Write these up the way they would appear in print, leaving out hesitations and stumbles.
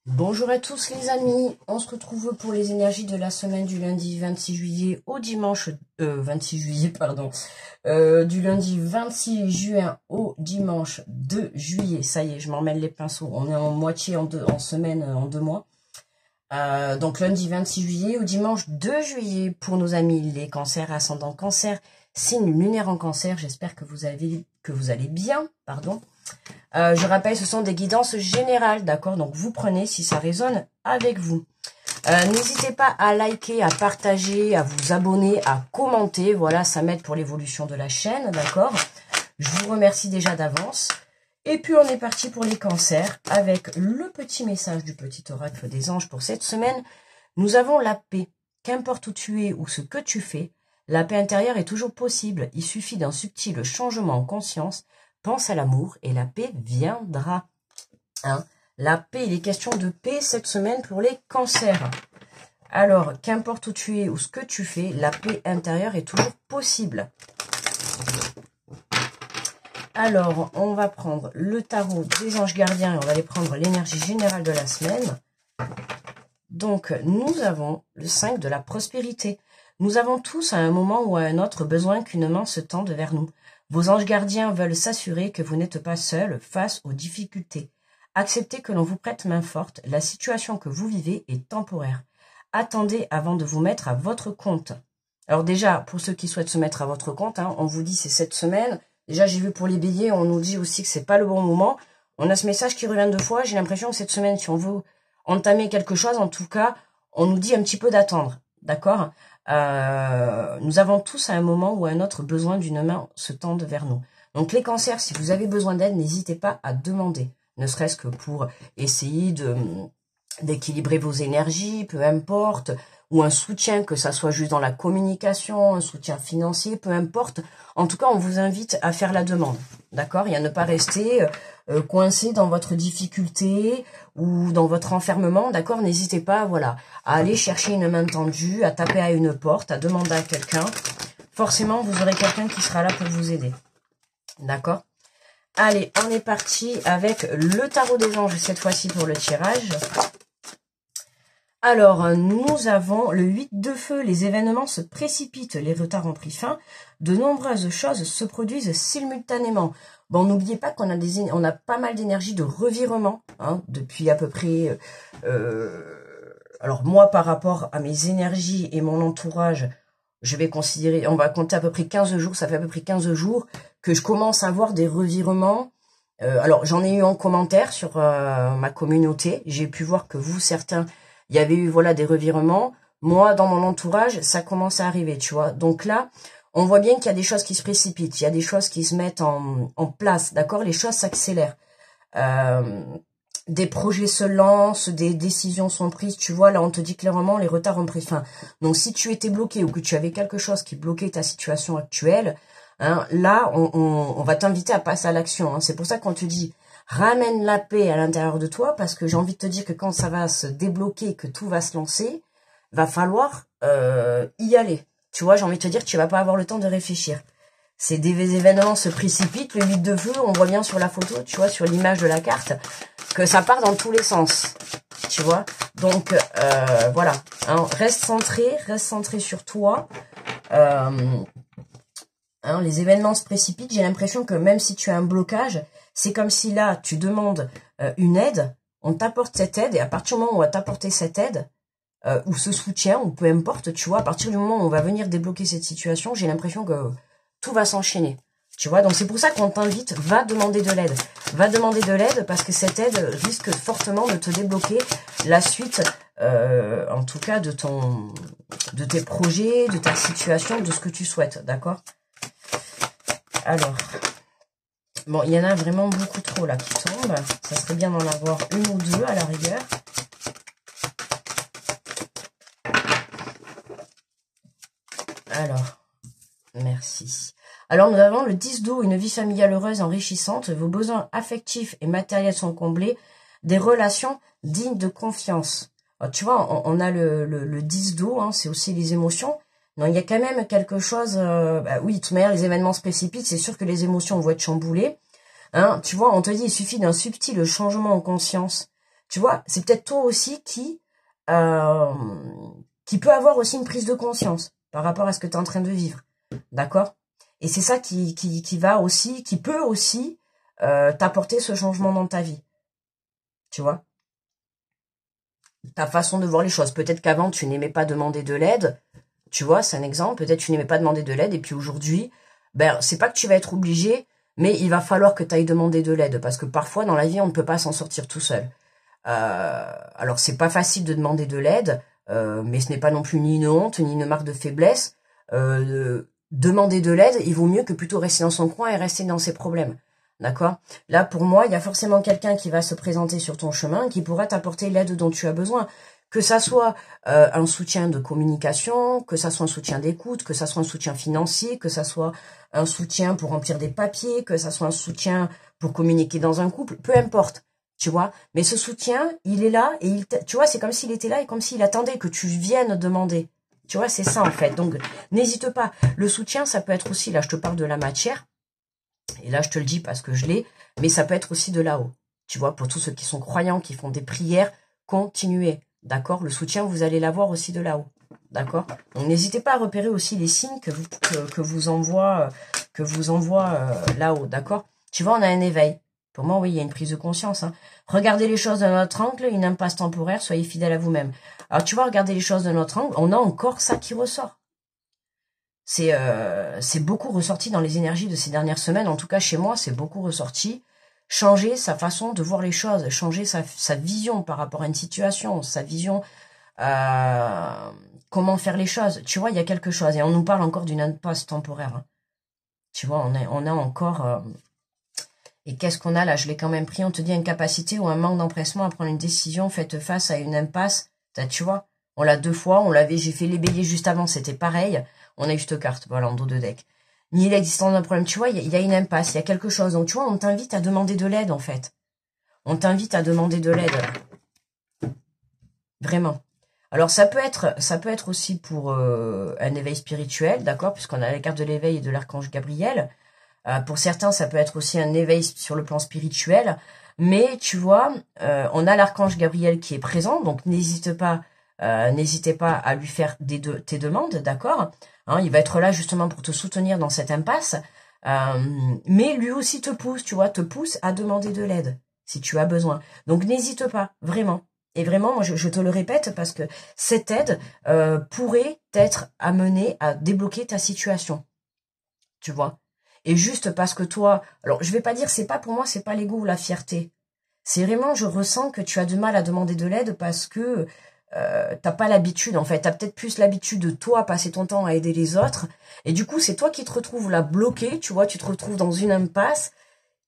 Bonjour à tous les amis, on se retrouve pour les énergies de la semaine du lundi 26 juillet au dimanche 26 juillet pardon, du lundi 26 juin au dimanche 2 juillet. Ça y est, je m'en mêle les pinceaux. On est en moitié en semaine en 2 mois. Donc lundi 26 juillet au dimanche 2 juillet pour nos amis les cancers, ascendant cancer, signe lunaire en cancer. J'espère que vous allez bien, pardon. Je rappelle, ce sont des guidances générales, d'accord? Donc, vous prenez si ça résonne avec vous. N'hésitez pas à liker, à partager, à vous abonner, à commenter. Voilà, ça m'aide pour l'évolution de la chaîne, d'accord? Je vous remercie déjà d'avance. Et puis, on est parti pour les cancers avec le petit message du petit oracle des anges pour cette semaine. Nous avons la paix. Qu'importe où tu es ou ce que tu fais, la paix intérieure est toujours possible. Il suffit d'un subtil changement en conscience. Pense à l'amour et la paix viendra. Hein, la paix, il est question de paix cette semaine pour les cancers. Alors, qu'importe où tu es ou ce que tu fais, la paix intérieure est toujours possible. Alors, on va prendre le tarot des anges gardiens et on va aller prendre l'énergie générale de la semaine. Donc, nous avons le 5 de la prospérité. Nous avons tous à un moment ou à un autre besoin qu'une main se tende vers nous. Vos anges gardiens veulent s'assurer que vous n'êtes pas seul face aux difficultés. Acceptez que l'on vous prête main forte. La situation que vous vivez est temporaire. Attendez avant de vous mettre à votre compte. Alors déjà, pour ceux qui souhaitent se mettre à votre compte, hein, on vous dit c'est cette semaine. Déjà, j'ai vu pour les béliers, on nous dit aussi que c'est pas le bon moment. On a ce message qui revient 2 fois. J'ai l'impression que cette semaine, si on veut entamer quelque chose, en tout cas, on nous dit un petit peu d'attendre. D'accord ? Nous avons tous à un moment ou à un autre besoin d'une main se tende vers nous. Donc les cancers, si vous avez besoin d'aide, n'hésitez pas à demander, ne serait-ce que pour essayer d'équilibrer vos énergies, peu importe, ou un soutien, que ça soit juste dans la communication, un soutien financier, peu importe. En tout cas, on vous invite à faire la demande, d'accord? Et à ne pas rester coincé dans votre difficulté ou dans votre enfermement, d'accord? N'hésitez pas, voilà, à aller chercher une main tendue, à taper à une porte, à demander à quelqu'un. Forcément, vous aurez quelqu'un qui sera là pour vous aider, d'accord? Allez, on est parti avec le tarot des anges, cette fois-ci pour le tirage. Alors, nous avons le 8 de feu, les événements se précipitent, les retards ont pris fin, de nombreuses choses se produisent simultanément. Bon, n'oubliez pas qu'on a on a pas mal d'énergie de revirement, hein, depuis à peu près... alors moi, par rapport à mes énergies et mon entourage, je vais considérer, on va compter à peu près 15 jours, ça fait à peu près 15 jours que je commence à avoir des revirements. Alors, j'en ai eu en commentaire sur ma communauté, j'ai pu voir que vous, certains... Il y avait eu, voilà, des revirements. Moi, dans mon entourage, ça commence à arriver, tu vois. Donc là, on voit bien qu'il y a des choses qui se précipitent. Il y a des choses qui se mettent en place, d'accord? Les choses s'accélèrent. Des projets se lancent, des décisions sont prises. Tu vois, là, on te dit clairement, les retards ont pris fin. Donc, si tu étais bloqué ou que tu avais quelque chose qui bloquait ta situation actuelle, hein, là, on va t'inviter à passer à l'action. Hein. C'est pour ça qu'on te dit... Ramène la paix à l'intérieur de toi, parce que j'ai envie de te dire que quand ça va se débloquer, que tout va se lancer, va falloir y aller. Tu vois, j'ai envie de te dire que tu vas pas avoir le temps de réfléchir. C'est des événements se précipitent, le 8 de feu, on voit bien sur la photo, tu vois, sur l'image de la carte, que ça part dans tous les sens. Tu vois, donc voilà, hein, reste centré sur toi. Hein, les événements se précipitent, j'ai l'impression que même si tu as un blocage, c'est comme si là, tu demandes une aide, on t'apporte cette aide, et à partir du moment où on va t'apporter cette aide, ou ce soutien, ou peu importe, tu vois, à partir du moment où on va venir débloquer cette situation, j'ai l'impression que tout va s'enchaîner. Tu vois, donc c'est pour ça qu'on t'invite, va demander de l'aide. Va demander de l'aide parce que cette aide risque fortement de te débloquer la suite, en tout cas, de tes projets, de ta situation, de ce que tu souhaites, d'accord ? Alors, bon, il y en a vraiment beaucoup trop là qui tombent. Ça serait bien d'en avoir une ou deux à la rigueur. Alors, merci. Alors, nous avons le 10 d'eau, une vie familiale heureuse, enrichissante. Vos besoins affectifs et matériels sont comblés. Des relations dignes de confiance. Alors, tu vois, on a le 10 d'eau, hein, c'est aussi les émotions. Non, il y a quand même quelque chose... oui, de toute manière, les événements se précipitent. C'est sûr que les émotions vont être chamboulées. Hein, tu vois, on te dit, il suffit d'un subtil changement en conscience. Tu vois, c'est peut-être toi aussi qui peut avoir aussi une prise de conscience par rapport à ce que tu es en train de vivre. D'accord? Et c'est ça qui va aussi, qui peut aussi t'apporter ce changement dans ta vie. Tu vois? Ta façon de voir les choses. Peut-être qu'avant, tu n'aimais pas demander de l'aide. Tu vois, c'est un exemple. Peut-être que tu n'aimais pas demander de l'aide. Et puis aujourd'hui, ben, c'est pas que tu vas être obligé, mais il va falloir que tu ailles demander de l'aide. Parce que parfois, dans la vie, on ne peut pas s'en sortir tout seul. Alors, c'est pas facile de demander de l'aide, mais ce n'est pas non plus ni une honte, ni une marque de faiblesse. Demander de l'aide, il vaut mieux que plutôt rester dans son coin et rester dans ses problèmes. D'accord? Là, pour moi, il y a forcément quelqu'un qui va se présenter sur ton chemin, qui pourra t'apporter l'aide dont tu as besoin. Que ça soit un soutien de communication, que ça soit un soutien d'écoute, que ça soit un soutien financier, que ça soit un soutien pour remplir des papiers, que ça soit un soutien pour communiquer dans un couple, peu importe, tu vois. Mais ce soutien, il est là et tu vois, c'est comme s'il était là et comme s'il attendait que tu viennes demander. Tu vois, c'est ça en fait. Donc, n'hésite pas. Le soutien, ça peut être aussi, là, je te parle de la matière. Et là, je te le dis parce que je l'ai, mais ça peut être aussi de là-haut. Tu vois, pour tous ceux qui sont croyants, qui font des prières, continuez. D'accord? Le soutien, vous allez l'avoir aussi de là-haut. D'accord? Donc, n'hésitez pas à repérer aussi les signes que vous envoie là-haut. D'accord? Tu vois, on a un éveil. Pour moi, oui, il y a une prise de conscience. Hein. Regardez les choses d'un autre angle, une impasse temporaire, soyez fidèle à vous-même. Alors, tu vois, regardez les choses d'un autre angle, on a encore ça qui ressort. C'est beaucoup ressorti dans les énergies de ces dernières semaines. En tout cas, chez moi, c'est beaucoup ressorti. Changer sa façon de voir les choses, changer sa vision par rapport à une situation, sa vision comment faire les choses. Tu vois, il y a quelque chose. Et on nous parle encore d'une impasse temporaire. Hein. Tu vois, on a encore... et qu'est-ce qu'on a là? Je l'ai quand même pris. On te dit incapacité ou un manque d'empressement à prendre une décision. Faites face à une impasse. Tu vois, on l'a 2 fois. J'ai fait les béliers juste avant. C'était pareil. On a eu cette carte, voilà, en dos de deck. Ni l'existence d'un problème. Tu vois, il y a une impasse, il y a quelque chose. Donc, tu vois, on t'invite à demander de l'aide, en fait. On t'invite à demander de l'aide. Vraiment. Alors, ça peut être aussi pour un éveil spirituel, d'accord, puisqu'on a la carte de l'éveil et de l'archange Gabriel. Pour certains, ça peut être aussi un éveil sur le plan spirituel. Mais, tu vois, on a l'archange Gabriel qui est présent, donc n'hésitez pas à lui faire tes demandes, d'accord. Hein, il va être là justement pour te soutenir dans cette impasse. Mais lui aussi te pousse, tu vois, te pousse à demander de l'aide si tu as besoin. Donc n'hésite pas, vraiment. Et vraiment, moi je te le répète parce que cette aide pourrait t'être amenée à débloquer ta situation. Tu vois. Et juste parce que toi, alors je vais pas dire, c'est pas pour moi, c'est pas l'ego ou la fierté. C'est vraiment, je ressens que tu as du mal à demander de l'aide parce que t'as pas l'habitude, en fait. T'as peut-être plus l'habitude de toi passer ton temps à aider les autres. Et du coup, c'est toi qui te retrouves là bloqué, tu vois, tu te retrouves dans une impasse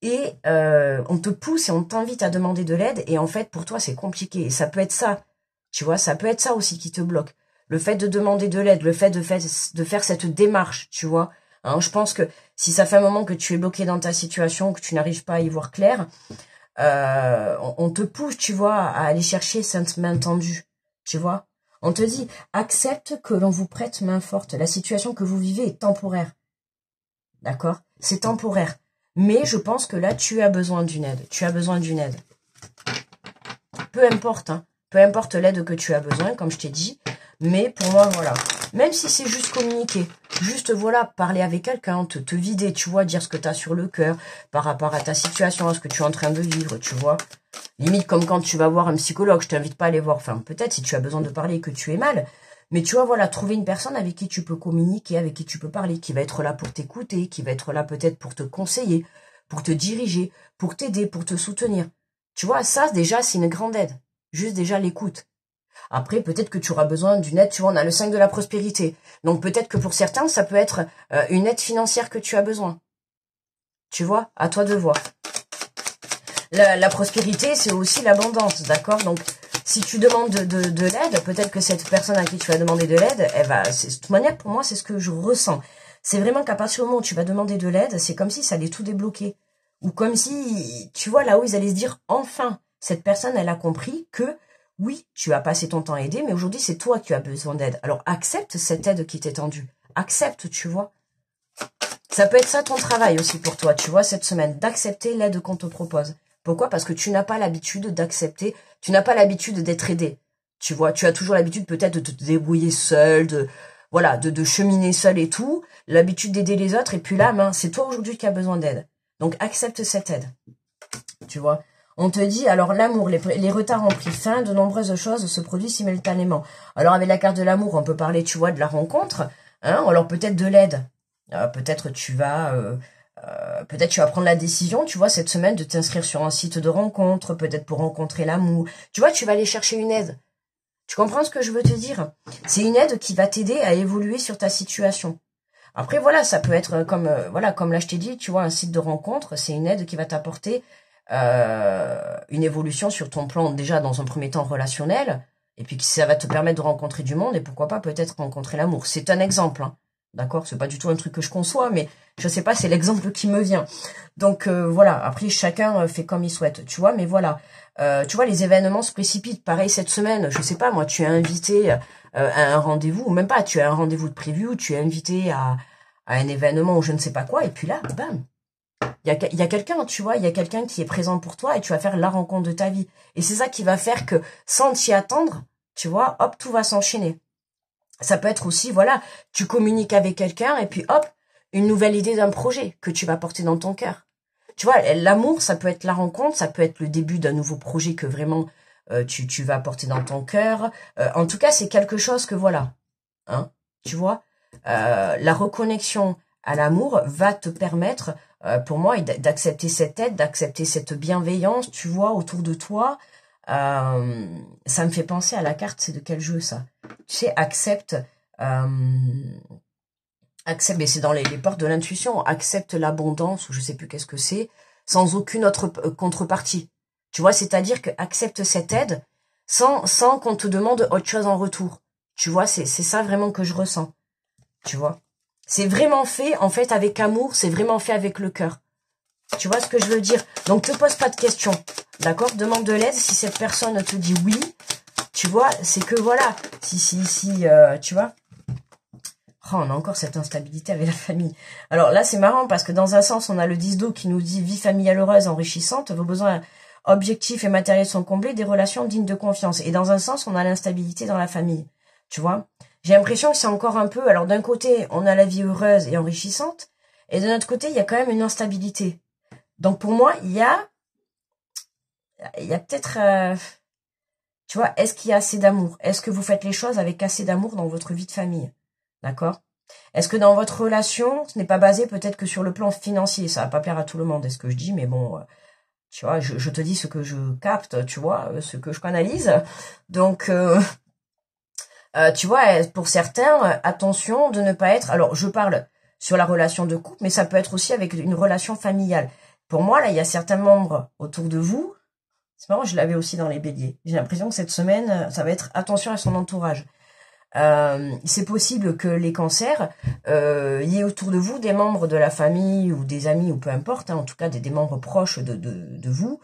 et on te pousse et on t'invite à demander de l'aide. Et en fait, pour toi, c'est compliqué. Et ça peut être ça, tu vois, ça peut être ça aussi qui te bloque. Le fait de demander de l'aide, le fait de faire cette démarche, tu vois. Hein, je pense que si ça fait un moment que tu es bloqué dans ta situation, que tu n'arrives pas à y voir clair, on te pousse, tu vois, à aller chercher cette main tendue, tu vois. On te dit, accepte que l'on vous prête main forte. La situation que vous vivez est temporaire. D'accord? C'est temporaire. Mais je pense que là, tu as besoin d'une aide. Tu as besoin d'une aide. Peu importe, hein. Peu importe l'aide que tu as besoin, comme je t'ai dit. Mais pour moi, voilà. Même si c'est juste communiquer, juste, voilà, parler avec quelqu'un, te vider, tu vois, dire ce que tu as sur le cœur par rapport à ta situation, à ce que tu es en train de vivre, tu vois. Limite comme quand tu vas voir un psychologue, je t'invite pas à aller voir, enfin, peut-être si tu as besoin de parler et que tu es mal, mais tu vois, voilà, trouver une personne avec qui tu peux communiquer, avec qui tu peux parler, qui va être là pour t'écouter, qui va être là peut-être pour te conseiller, pour te diriger, pour t'aider, pour te soutenir. Tu vois, ça, déjà, c'est une grande aide. Juste déjà l'écoute. Après, peut-être que tu auras besoin d'une aide. Tu vois, on a le 5 de la prospérité. Donc, peut-être que pour certains, ça peut être une aide financière que tu as besoin. Tu vois, à toi de voir. La prospérité, c'est aussi l'abondance, d'accord? Donc, si tu demandes de l'aide, peut-être que cette personne à qui tu vas demander de l'aide, elle va... De toute manière, pour moi, c'est ce que je ressens. C'est vraiment qu'à partir du moment où tu vas demander de l'aide, c'est comme si ça allait tout débloquer. Ou comme si, tu vois, là où ils allaient se dire, enfin, cette personne, elle a compris que, oui, tu as passé ton temps à aider, mais aujourd'hui, c'est toi qui as besoin d'aide. Alors, accepte cette aide qui t'est tendue. Accepte, tu vois. Ça peut être ça ton travail aussi pour toi, tu vois, cette semaine, d'accepter l'aide qu'on te propose. Pourquoi? Parce que tu n'as pas l'habitude d'accepter, tu n'as pas l'habitude d'être aidé. Tu vois, tu as toujours l'habitude peut-être de te débrouiller seul, de cheminer seul et tout, l'habitude d'aider les autres, et puis là, c'est toi aujourd'hui qui as besoin d'aide. Donc accepte cette aide. Tu vois. On te dit, alors l'amour, les retards ont pris fin, de nombreuses choses se produisent simultanément. Alors avec la carte de l'amour, on peut parler, tu vois, de la rencontre, hein, alors peut-être de l'aide. Peut-être tu vas prendre la décision, tu vois, cette semaine de t'inscrire sur un site de rencontre, peut-être pour rencontrer l'amour. Tu vois, tu vas aller chercher une aide. Tu comprends ce que je veux te dire? C'est une aide qui va t'aider à évoluer sur ta situation. Après, voilà, ça peut être comme là je t'ai dit, tu vois, un site de rencontre, c'est une aide qui va t'apporter une évolution sur ton plan, déjà dans un premier temps relationnel, et puis ça va te permettre de rencontrer du monde, et pourquoi pas peut-être rencontrer l'amour. C'est un exemple, hein. D'accord, c'est pas du tout un truc que je conçois, mais je sais pas, c'est l'exemple qui me vient. Donc voilà, après chacun fait comme il souhaite, tu vois, mais voilà. Tu vois, les événements se précipitent. Pareil cette semaine, je sais pas, moi, tu es invité à un rendez-vous, ou même pas, tu as un rendez-vous de prévu, ou tu es invité à un événement ou je ne sais pas quoi, et puis là, bam, il y a quelqu'un, tu vois, il y a quelqu'un qui est présent pour toi, et tu vas faire la rencontre de ta vie. Et c'est ça qui va faire que, sans t'y attendre, tu vois, hop, tout va s'enchaîner. Ça peut être aussi, voilà, tu communiques avec quelqu'un, et puis hop, une nouvelle idée d'un projet que tu vas porter dans ton cœur. Tu vois, l'amour, ça peut être la rencontre, ça peut être le début d'un nouveau projet que vraiment tu vas porter dans ton cœur. En tout cas, c'est quelque chose que voilà, hein, tu vois, la reconnexion à l'amour va te permettre, pour moi, d'accepter cette aide, d'accepter cette bienveillance, tu vois, autour de toi. Ça me fait penser à la carte, c'est de quel jeu ça? Tu sais, accepte, mais c'est dans les portes de l'intuition, accepte l'abondance, ou je sais plus qu'est-ce que c'est, sans aucune autre contrepartie. Tu vois, c'est-à-dire que accepte cette aide sans qu'on te demande autre chose en retour. Tu vois, c'est ça vraiment que je ressens. Tu vois, c'est vraiment fait, en fait, avec amour, c'est vraiment fait avec le cœur. Tu vois ce que je veux dire? Donc, te pose pas de questions, d'accord? Demande de l'aide. Si cette personne te dit oui, tu vois, c'est que voilà, tu vois. Oh, on a encore cette instabilité avec la famille. Alors là, c'est marrant parce que dans un sens, on a le 10 d'eau qui nous dit « Vie familiale heureuse, enrichissante, vos besoins objectifs et matériels sont comblés, des relations dignes de confiance. » Et dans un sens, on a l'instabilité dans la famille. Tu vois, j'ai l'impression que c'est encore un peu... Alors d'un côté, on a la vie heureuse et enrichissante, et de notre côté, il y a quand même une instabilité. Donc pour moi, il y a peut-être... tu vois, est-ce qu'il y a assez d'amour? Est-ce que vous faites les choses avec assez d'amour dans votre vie de famille? D'accord? Est-ce que dans votre relation, ce n'est pas basé peut-être que sur le plan financier? Ça va pas plaire à tout le monde, est ce que je dis, mais bon, tu vois, je te dis ce que je capte, tu vois, ce que je canalise. Donc, tu vois, pour certains, attention de ne pas être... Alors, je parle sur la relation de couple, mais ça peut être aussi avec une relation familiale. Pour moi, là, il y a certains membres autour de vous. C'est marrant, je l'avais aussi dans les béliers. J'ai l'impression que cette semaine, ça va être attention à son entourage. C'est possible que les cancers, il y ait autour de vous des membres de la famille ou des amis ou peu importe, hein, en tout cas des membres proches de vous,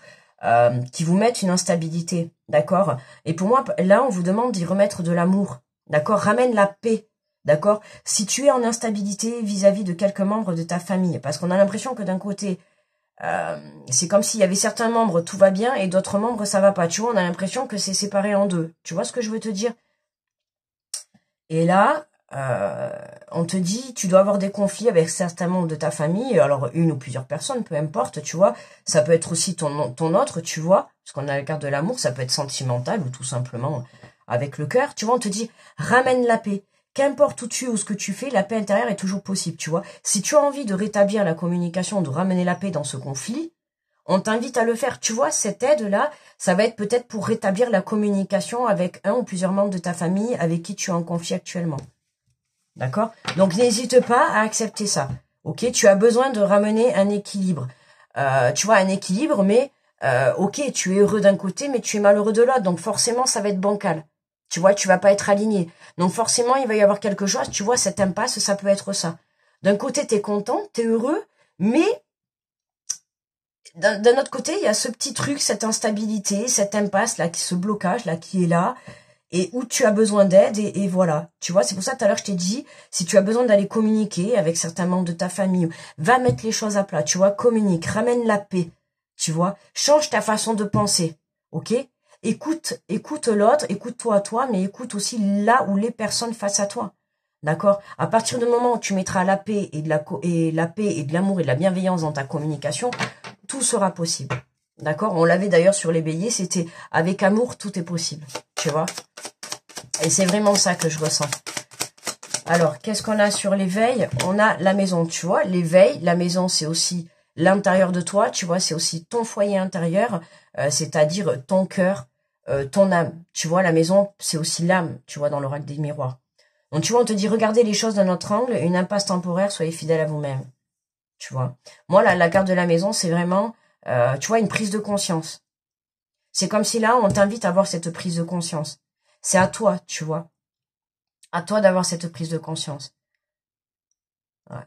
qui vous mettent une instabilité, d'accord? Et pour moi, là, on vous demande d'y remettre de l'amour, d'accord? Ramène la paix, d'accord? Si tu es en instabilité vis-à-vis de quelques membres de ta famille, parce qu'on a l'impression que d'un côté, c'est comme s'il y avait certains membres, tout va bien, et d'autres membres, ça va pas. Tu vois, on a l'impression que c'est séparé en deux. Tu vois ce que je veux te dire? Et là, on te dit, tu dois avoir des conflits avec certains membres de ta famille, alors une ou plusieurs personnes, peu importe, tu vois. Ça peut être aussi ton autre, tu vois, parce qu'on a la carte de l'amour, ça peut être sentimental ou tout simplement avec le cœur. Tu vois, on te dit, ramène la paix. Qu'importe où tu es ou ce que tu fais, la paix intérieure est toujours possible, tu vois. Si tu as envie de rétablir la communication, de ramener la paix dans ce conflit, on t'invite à le faire. Tu vois, cette aide-là, ça va être peut-être pour rétablir la communication avec un ou plusieurs membres de ta famille avec qui tu es en conflit actuellement. D'accord? Donc, n'hésite pas à accepter ça. Ok? Tu as besoin de ramener un équilibre. Tu vois, un équilibre, mais ok, tu es heureux d'un côté, mais tu es malheureux de l'autre. Donc, forcément, ça va être bancal. Tu vois, tu vas pas être aligné. Donc, forcément, il va y avoir quelque chose. Tu vois, cette impasse, ça peut être ça. D'un côté, tu es content, tu es heureux, mais... D'un autre côté, il y a ce petit truc, cette instabilité, cette impasse là, ce blocage là qui est là, et où tu as besoin d'aide, et voilà. Tu vois, c'est pour ça tout à l'heure je t'ai dit, si tu as besoin d'aller communiquer avec certains membres de ta famille, va mettre les choses à plat, tu vois, communique, ramène la paix, tu vois. Change ta façon de penser, ok? Écoute l'autre, écoute-toi à toi, mais écoute aussi là où les personnes face à toi. D'accord? À partir du moment où tu mettras la paix et la paix et de l'amour et de la bienveillance dans ta communication, tout sera possible. D'accord? On l'avait d'ailleurs sur les béliers, c'était avec amour, tout est possible. Tu vois? Et c'est vraiment ça que je ressens. Alors, qu'est-ce qu'on a sur l'éveil? On a la maison, tu vois. L'éveil, la maison, c'est aussi l'intérieur de toi, tu vois. C'est aussi ton foyer intérieur, c'est-à-dire ton cœur, ton âme. Tu vois, la maison, c'est aussi l'âme, tu vois, dans l'oracle des miroirs. Donc, tu vois, on te dit, regardez les choses d'un autre angle, une impasse temporaire, soyez fidèle à vous-même. Tu vois. Moi, la carte de la maison, c'est vraiment, tu vois, une prise de conscience. C'est comme si là, on t'invite à avoir cette prise de conscience. C'est à toi, tu vois. À toi d'avoir cette prise de conscience. Ouais.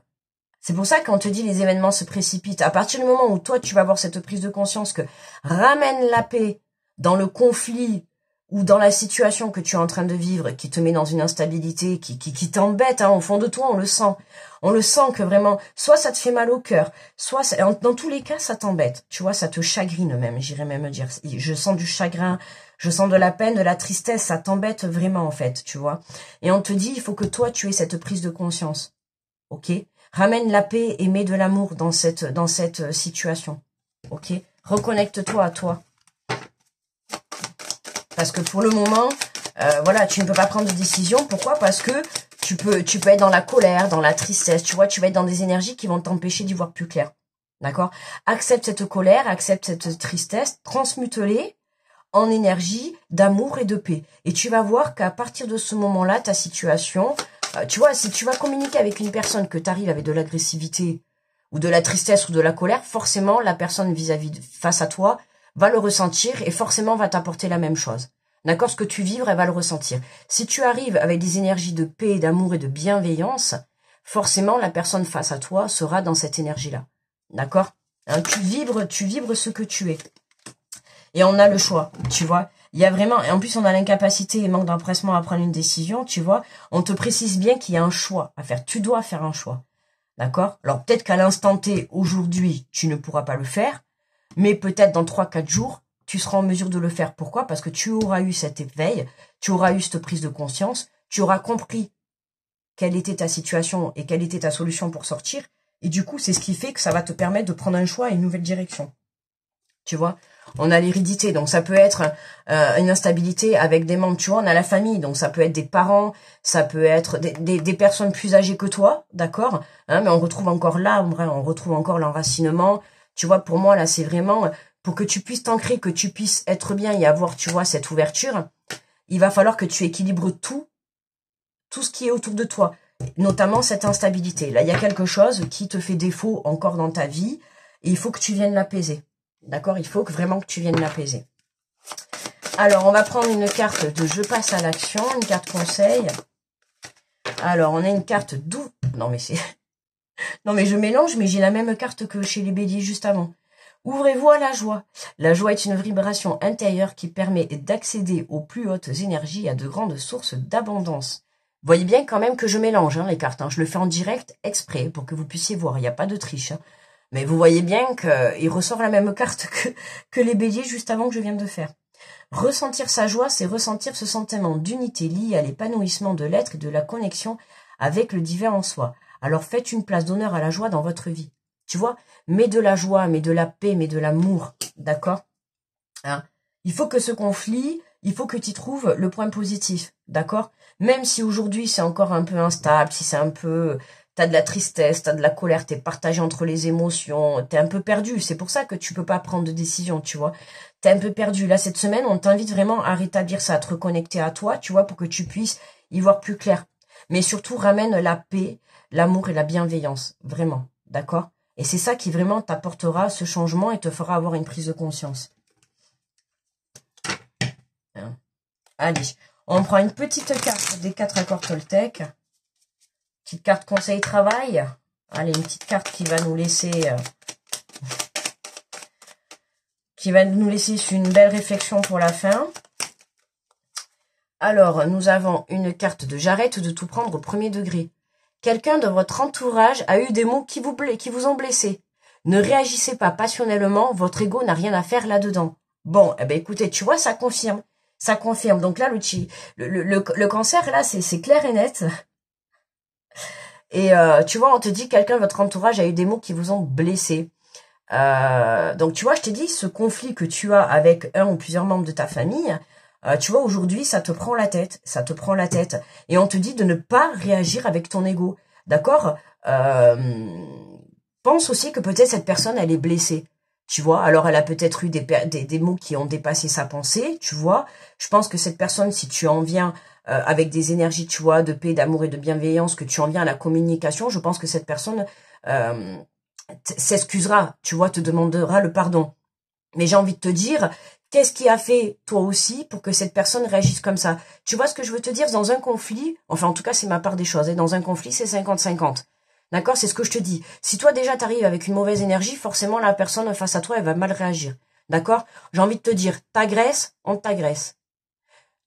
C'est pour ça qu'on te dit les événements se précipitent. À partir du moment où toi, tu vas avoir cette prise de conscience que ramène la paix dans le conflit ou dans la situation que tu es en train de vivre, qui te met dans une instabilité, qui t'embête, hein, au fond de toi, on le sent. On le sent que vraiment, soit ça te fait mal au cœur, soit dans tous les cas, ça t'embête. Tu vois, ça te chagrine même, j'irais même dire. Je sens du chagrin, je sens de la peine, de la tristesse, ça t'embête vraiment en fait, tu vois. Et on te dit, il faut que toi, tu aies cette prise de conscience. Ok? Ramène la paix et mets de l'amour dans cette situation. Ok? Reconnecte-toi à toi. Parce que pour le moment, voilà, tu ne peux pas prendre de décision. Pourquoi? Parce que tu peux être dans la colère, dans la tristesse. Tu vois, tu vas être dans des énergies qui vont t'empêcher d'y voir plus clair. D'accord? Accepte cette colère, accepte cette tristesse, transmute-les en énergie d'amour et de paix. Et tu vas voir qu'à partir de ce moment-là, ta situation, tu vois, si tu vas communiquer avec une personne que tu arrives avec de l'agressivité ou de la tristesse ou de la colère, forcément, la personne face à toi va le ressentir et forcément va t'apporter la même chose. D'accord? Ce que tu vibres, elle va le ressentir. Si tu arrives avec des énergies de paix, d'amour et de bienveillance, forcément, la personne face à toi sera dans cette énergie-là. D'accord? Hein, tu vibres ce que tu es. Et on a le choix, tu vois. Il y a vraiment, et en plus on a l'incapacité et manque d'empressement à prendre une décision, tu vois. On te précise bien qu'il y a un choix à faire. Tu dois faire un choix. D'accord? Alors peut-être qu'à l'instant T, aujourd'hui, tu ne pourras pas le faire, mais peut-être dans 3-4 jours, tu seras en mesure de le faire. Pourquoi? Parce que tu auras eu cet éveil, tu auras eu cette prise de conscience, tu auras compris quelle était ta situation et quelle était ta solution pour sortir. Et du coup, c'est ce qui fait que ça va te permettre de prendre un choix et une nouvelle direction. Tu vois? On a l'hérédité, donc ça peut être une instabilité avec des membres, tu vois, on a la famille, donc ça peut être des parents, ça peut être des personnes plus âgées que toi, d'accord, hein, mais on retrouve encore là, on retrouve encore l'enracinement, tu vois, pour moi, là, c'est vraiment, pour que tu puisses t'ancrer, que tu puisses être bien et avoir, tu vois, cette ouverture, il va falloir que tu équilibres tout ce qui est autour de toi, notamment cette instabilité. Là, il y a quelque chose qui te fait défaut encore dans ta vie, et il faut que tu viennes l'apaiser. D'accord? Il faut vraiment que tu viennes l'apaiser. Alors, on va prendre une carte de je passe à l'action, une carte conseil. Alors, on a une carte d'où... Non, mais c'est... Non, mais je mélange, mais j'ai la même carte que chez les béliers juste avant. Ouvrez-vous à la joie. La joie est une vibration intérieure qui permet d'accéder aux plus hautes énergies et à de grandes sources d'abondance. Vous voyez bien quand même que je mélange hein, les cartes. Hein. Je le fais en direct exprès pour que vous puissiez voir. Il n'y a pas de triche. Hein. Mais vous voyez bien qu'il ressort la même carte que les béliers juste avant que je viens de faire. Ressentir sa joie, c'est ressentir ce sentiment d'unité lié à l'épanouissement de l'être et de la connexion avec le divin en soi. Alors faites une place d'honneur à la joie dans votre vie. Tu vois, mets de la joie, mets de la paix, mets de l'amour, d'accord hein. Il faut que ce conflit, il faut que tu trouves le point positif, d'accord. Même si aujourd'hui c'est encore un peu instable, si c'est un peu... T'as de la tristesse, t'as de la colère, t'es partagé entre les émotions, t'es un peu perdu. C'est pour ça que tu peux pas prendre de décision, tu vois. T'es un peu perdu. Là, cette semaine, on t'invite vraiment à rétablir ça, à te reconnecter à toi, tu vois, pour que tu puisses y voir plus clair. Mais surtout, ramène la paix, l'amour et la bienveillance, vraiment, d'accord? Et c'est ça qui vraiment t'apportera ce changement et te fera avoir une prise de conscience. Hein. Allez, on prend une petite carte des 4 accords Toltec. Petite carte conseil travail. Allez, une petite carte qui va nous laisser... sur une belle réflexion pour la fin. Alors, nous avons une carte de j'arrête de tout prendre au premier degré. Quelqu'un de votre entourage a eu des mots qui vous ont blessé. Ne réagissez pas passionnellement, votre ego n'a rien à faire là-dedans. Bon, eh ben écoutez, tu vois, ça confirme. Ça confirme. Donc là, le cancer, là, c'est clair et net. Et tu vois, on te dit quelqu'un de votre entourage a eu des mots qui vous ont blessé. Donc tu vois, je t'ai dit, ce conflit que tu as avec un ou plusieurs membres de ta famille, tu vois, aujourd'hui, ça te prend la tête. Ça te prend la tête. Et on te dit de ne pas réagir avec ton ego. D'accord? Pense aussi que peut-être cette personne, elle est blessée. Tu vois, alors elle a peut-être eu des mots qui ont dépassé sa pensée, tu vois. Je pense que cette personne, si tu en viens avec des énergies, tu vois, de paix, d'amour et de bienveillance, que tu en viens à la communication, je pense que cette personne s'excusera, tu vois, te demandera le pardon. Mais j'ai envie de te dire, qu'est-ce qui a fait, toi aussi, pour que cette personne réagisse comme ça? Tu vois ce que je veux te dire? Dans un conflit, enfin en tout cas c'est ma part des choses, et dans un conflit c'est 50-50. D'accord? C'est ce que je te dis. Si toi déjà t'arrives avec une mauvaise énergie, forcément la personne face à toi, elle va mal réagir. D'accord? J'ai envie de te dire, t'agresses, on t'agresse.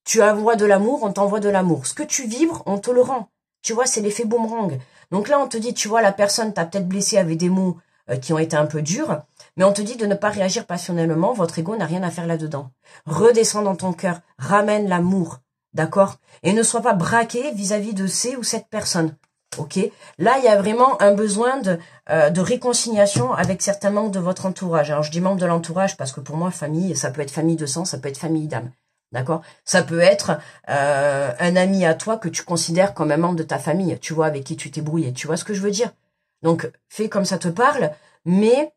Tu envoies de l'amour, on t'envoie de l'amour. Ce que tu vibres, on te le rend. Tu vois, c'est l'effet boomerang. Donc là, on te dit, tu vois, la personne t'a peut-être blessé avec des mots qui ont été un peu durs, mais on te dit de ne pas réagir passionnellement, votre ego n'a rien à faire là-dedans. Redescends dans ton cœur, ramène l'amour, d'accord? Et ne sois pas braqué vis-à-vis de ces ou cette personne. Ok, là il y a vraiment un besoin de réconciliation avec certains membres de votre entourage. Alors je dis membres de l'entourage parce que pour moi famille, ça peut être famille de sang, ça peut être famille d'âme, d'accord? Ça peut être un ami à toi que tu considères comme un membre de ta famille, tu vois, avec qui tu t'es brouillé. Tu vois ce que je veux dire? Donc fais comme ça te parle, mais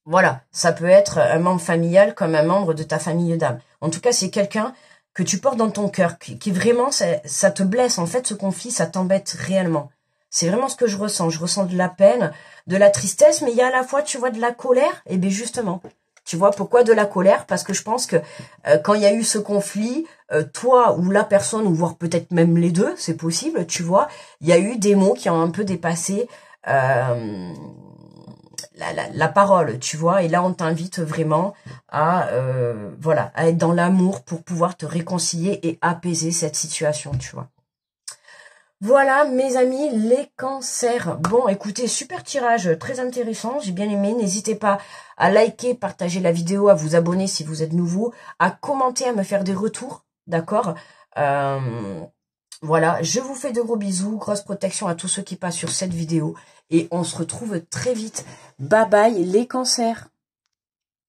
voilà, ça peut être un membre familial comme un membre de ta famille d'âme. En tout cas, c'est quelqu'un que tu portes dans ton cœur, qui vraiment, ça te blesse. En fait, ce conflit, ça t'embête réellement. C'est vraiment ce que je ressens. Je ressens de la peine, de la tristesse, mais il y a à la fois, tu vois, de la colère. Et bien justement, tu vois, pourquoi de la colère? Parce que je pense que quand il y a eu ce conflit, toi ou la personne, ou voire peut-être même les deux, c'est possible, tu vois, il y a eu des mots qui ont un peu dépassé la parole, tu vois, et là on t'invite vraiment à voilà, à être dans l'amour pour pouvoir te réconcilier et apaiser cette situation, tu vois. Voilà mes amis, les cancers. Bon, écoutez, super tirage, très intéressant, j'ai bien aimé. N'hésitez pas à liker, partager la vidéo, à vous abonner si vous êtes nouveau, à commenter, à me faire des retours, d'accord? Voilà, je vous fais de gros bisous, grosse protection à tous ceux qui passent sur cette vidéo et on se retrouve très vite. Bye bye les cancers.